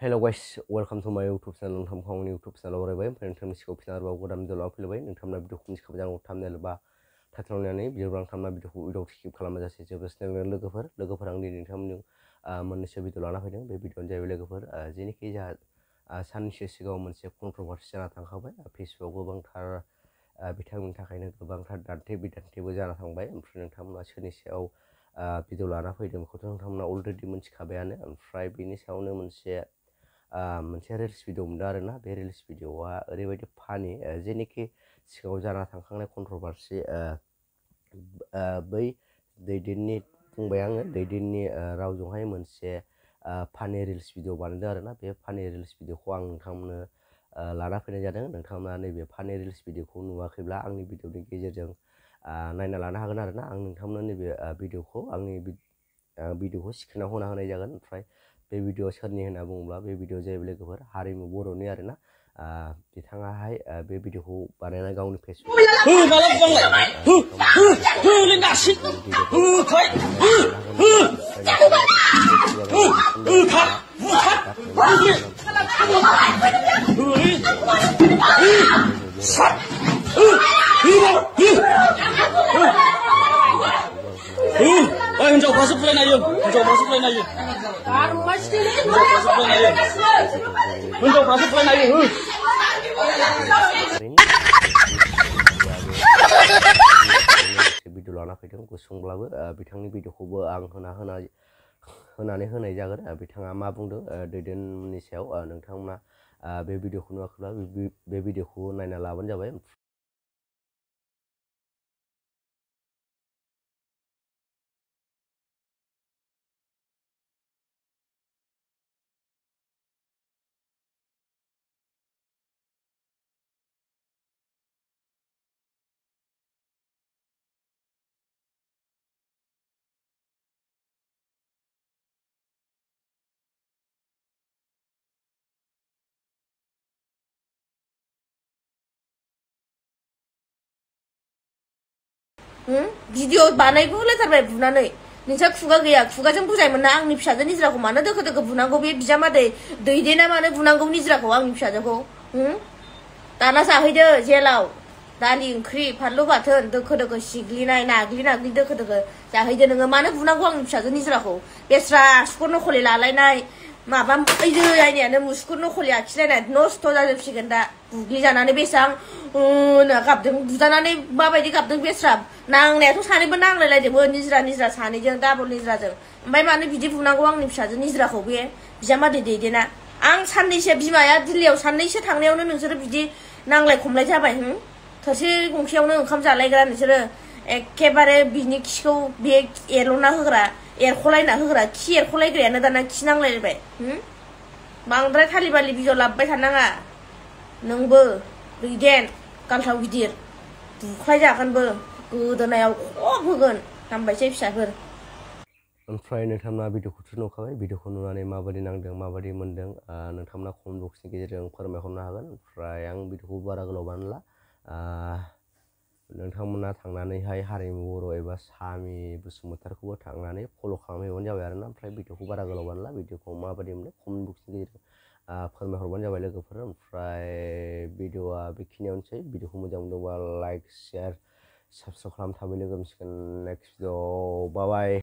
Hello guys, welcome to my YouTube channel. नोंथांखौ आंनि YouTube channel बरायबाय ओमफ्राय नोंथांनि सिगाङाव फिन आरोबाव गोदान भिडिअ लाबोफैबाय नोंथांमोना भिडिअखौ मिथिखाबाय जानांगौ थाम्बनेल बा टाइटेल नायनानै भिडिअ नोंथांमोना भिडिअखौ उइदाव स्किप खालामा जासे जोबजासिम लोगोफोर आं दिनै नोंथांमोनजों मोननैसो भिडिअ लाना फैदों बे भिडिअआनो जाहैबाय लोगोफोर जेनोखि जोंहा साननैसो सिगाङाव मोनसे कन्ट्रभार्सि जाना थांखाबाय फेसबुकआव गोबांथार बिथांमोननि थाखायनो गोबांथार दान्थे बिदान्थेबो जाना थांबाय ओमफ्राय नोंथांमोना सोरनि सायाव भिडिअ लाना फैदों बेखौथ' नोंथांमोना अलरेडि मिथिखाबायानो ओमफ्राय बेनि सायावनो मोनसे रिल्स भिडिअ मोनदों आरोना बे रिल्स भिडिअआ ओरैबायदि फानि जेनोखि सिगाङाव जाना थांखांनाय कन्ट्रभार्सि बै दैदेननि बुंबाय आङो दैदेननि रावजोंहाय मोनसे फानि रिल्स भिडिअ बानायदों आरोना बे फानि रिल्स भिडिअखौ आं नोंथांमोननो लाना फैनाय जादों नोंथांमोना नैबे फानि रिल्स भिडिअखौ नुवाखैब्ला आंनि भिडिअनि गेजेरजों नायना लानो हागोन आरोना आं नोंथांमोननो नैबे भिडिअखौ आंनि भिडिअखौ स्क्रिनाव होनाय जागोन ओमफ्राय बे भिडिअ सोरनि होनना बुङोब्ला बे भिडिअ जाहैबाय लोगोफोर हारिमु बर'नि आरोना बिथाङाहाय बे भिडिअखौ बानायना गावनि फेसबुक हिन्जावफ्रासो फुलायनो हायो हिन्जावफ्रासो फुलायनो हायो हिन्जावफ्रासो फुलायनो हायो भिडिअ लाना फैदों गुसुंब्लाबो बिथांनि भिडिअखौबो आं होनानै होनाय जागोन बिथाङा मा बुंदों दैदेननि सायाव नोंथांमोना बे भिडिअखौ नुवाखैब्ला बे भिडिअखौ नायना लाबानो जाबाय भिडिअ बानायखौ होलायथारबाय बुनानै नोंसा खुगा गैया खुगाजों बुजायमोन ना आंनि फिसाजो निज्राखौ मानो दोखो दोखो बुनांगौ बे बिजामादै दैदेना मानो बुनांगौ निज्राखौ आंनि फिसाजोखौ दाना जाहैदो जेलाव दालि ओंख्रि फानलु बाथोन दोखो दोखो सिग्लिनाय नाग्लि दोखो दोखो जाहैदो नोङो मानो बुनांगौ आंनि फिसाजो निज्राखौ बेस्रा सुकुर नखलि लालायनाय माबा ओइदो आइनियानो मुसुकुर नखलि आखिलायनाय नस्थ' जाजोबसिगोन दा बुग्लिजानानै बेसेबां गाबदों बुजानानै माबायदि गाबदों बेस्रा नांनायाथ' सानैबो नांलायलायदोंमोन निज्रा सानैजों डाबल निज्राजों ओमफ्राय मानो बिदि बुनांगौ आंनि फिसाजो निज्राखौ बे बिजामादै दैदेना आं साननैसो बिमाया दिल्लीयाव साननैसो थांनायावनो नोंसोरो बिदि नांलाय खमलाय जाबाय थोरसि गंसेयावनो ओंखाम जालायग्रा नोंसोरो एखेबारे बिनि खिखौ बे एरख'लायना होग्रा खि एरख'लायग्रायानो दाना खि नांलायबाय बांद्राय थालिबालि भिडिअ लाबोबाय थानाङा नोंबो दैदेन गालथाव गिदिर बुख्लाय जागोनबो गोदोनायाव खब होगोन हामबायसै फिसाफोर ओमफ्राय नोंथांमोना भिडिअखौथ' नुखाबाय भिडिअखौ नुनानै माबायदि नांदों माबायदि मोनदों नोंथांमोना कमेन्ट बक्सनि गेजेरजों फोरमायहरनो हागोन ओमफ्राय आं भिडिअखौ बारा गोलाव बानायला नोंथांमोना थांनानैहाय हारिमु बर' एबा सामि बसुमतारिखौबो थांनानै फल' खालामहैबानो जाबाय आरोना ओमफ्राय भिडिअखौ बारा गोलाव बानायला भिडिअखौ माबायदि मोनो कमेन्ट बक्सनि गेजेरजों फोरमायहरबानो जाबाय लोगोफोर ओमफ्राय भिडिअआ बेखिनियावनोसै भिडिअखौ मोजां मोनदोंबा लाइक शेयार साबस्क्राइब खालाम थाबै लोगो मोनसिगोन नेक्स्ट भिडिअ बाय